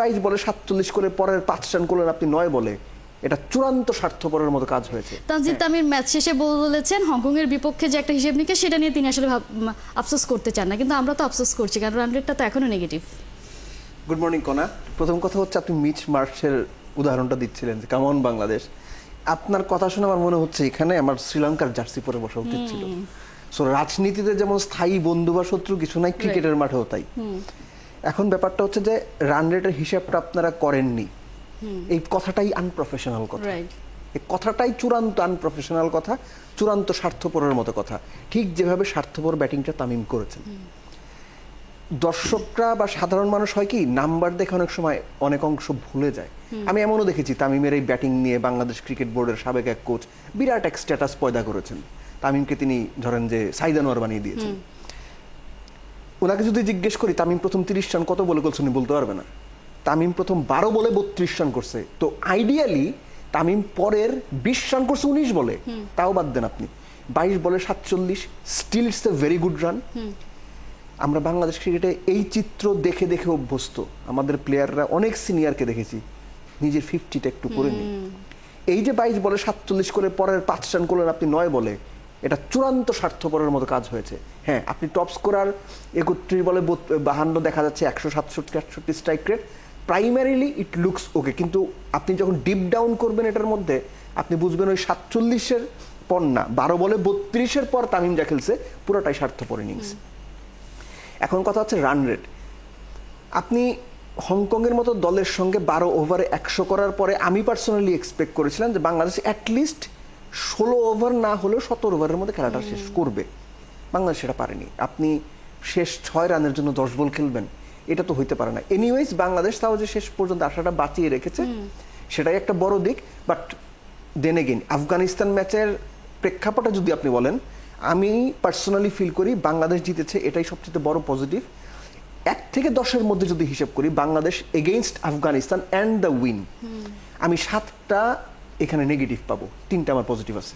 22 বলে 47 করে পরের 5 রান করলেন আপনি 9 বলে, এটা চূড়ান্ত স্বার্থপরের মতো কাজ হয়েছে। তানজিদ তামিম ম্যাচ শেষে বলেছেন হংকং এর বিপক্ষে যে একটা হিসেব নিকেশ সেটা নিয়ে তিনি আসলে আফসোস করতে চান না, কিন্তু আমরা তো আফসোস করছি কারণ রান রেটটা তো এখনো নেগেটিভ। গুড মর্নিং কনা। প্রথম কথা হচ্ছে আপনি মিচ মার্শের উদাহরণটা দিচ্ছিলেন যে কেমন বাংলাদেশ, আপনার কথা শুনে আমার মনে হচ্ছে এখানে আমার শ্রীলঙ্কার জার্সি পরে বসা উচিত ছিল। সো রাজনীতিতে যেমন স্থায়ী বন্ধু বা শত্রু কিছু নাই, ক্রিকেটের মাঠেও তাই। এখন ব্যাপারটা হচ্ছে যে রান রেটের হিসাবটা আপনারা করেননি, এই কথাটাই আনপ্রফেশনাল কথা। এই কথাটাই চূড়ান্ত আনপ্রফেশনাল কথা, চূড়ান্ত স্বার্থপরের মতো কথা। ঠিক যেভাবে স্বার্থপর ব্যাটিংটা তামিম করেছেন, দর্শকরা বা সাধারণ মানুষ হয় কি নাম্বার দেখে অনেক সময় অনেক অংশ ভুলে যায়। আমি এমনও দেখেছি তামিমের এই ব্যাটিং নিয়ে বাংলাদেশ ক্রিকেট বোর্ডের সাবেক এক কোচ বিরাট এক স্ট্যাটাস পয়দা করেছেন। তামিমকে তিনি ধরেন যে সাইদ আনোয়ার বানিয়ে দিয়েছেন। ওনাকে যদি জিজ্ঞেস করি তামিম প্রথম 30 রান কত বলে করছেন বলতে পারবে না। তামিম প্রথম 12 বলে 32 রান করছে। তো আইডিয়ালি তামিম পরের 20 রান করছে 19 বলে, তাও বাদ দেন আপনি 22 বলে 47, still it's a very good run. আমরা বাংলাদেশ ক্রিকেটে এই চিত্র দেখে দেখে অভ্যস্ত। আমাদের প্লেয়াররা অনেক সিনিয়রকে দেখেছি নিজের 50টা একটু করে নি। এই যে 22 বলে 47 করে পরের 5 রান করলেন আপনি 9 বলে, এটা চূড়ান্ত স্বার্থপরের মতো কাজ হয়েছে। হ্যাঁ, আপনি টপ স্কোরার 31 বলে 52 দেখা যাচ্ছে, 167 68 strike rate, primarily it looks okay. কিন্তু আপনি যখন ডিপ ডাউন করবেন এটার মধ্যে আপনি বুঝবেন ওই 47-এর পর না, 12 বলে 32-এর পর তামিম যা খেলছে পুরোটাই স্বার্থপর ইনিংস। এখন কথা হচ্ছে রান রেট। আপনি হংকংয়ের মতো দলের সঙ্গে 12 ওভারে 100 করার পরে আমি পার্সোনালি এক্সপেক্ট করেছিলাম যে বাংলাদেশ অ্যাটলিস্ট 16 ওভার না হলেও 17 ওভারের মধ্যে খেলাটা শেষ করবে। বাংলাদেশ সেটা পারেনি। আপনি শেষ 6 রানের জন্য 10 বল খেলবেন, এটা তো হইতে পারে না। এনিওয়েজ বাংলাদেশ তাও যে শেষ পর্যন্ত আশাটা বাঁচিয়ে রেখেছে সেটাই একটা বড় দিক। বাট দেন এগেইন আফগানিস্তান ম্যাচের প্রেক্ষাপটে যদি আপনি বলেন, আমি পার্সোনালি ফিল করি বাংলাদেশ জিতেছে, এটাই সবচেয়ে বড় পজিটিভ। 1 থেকে 10-এর মধ্যে যদি হিসাব করি Bangladesh against Afghanistan and the win, আমি 7টা এখানে নেগেটিভ পাবো, 3টা আমার পজিটিভ আছে।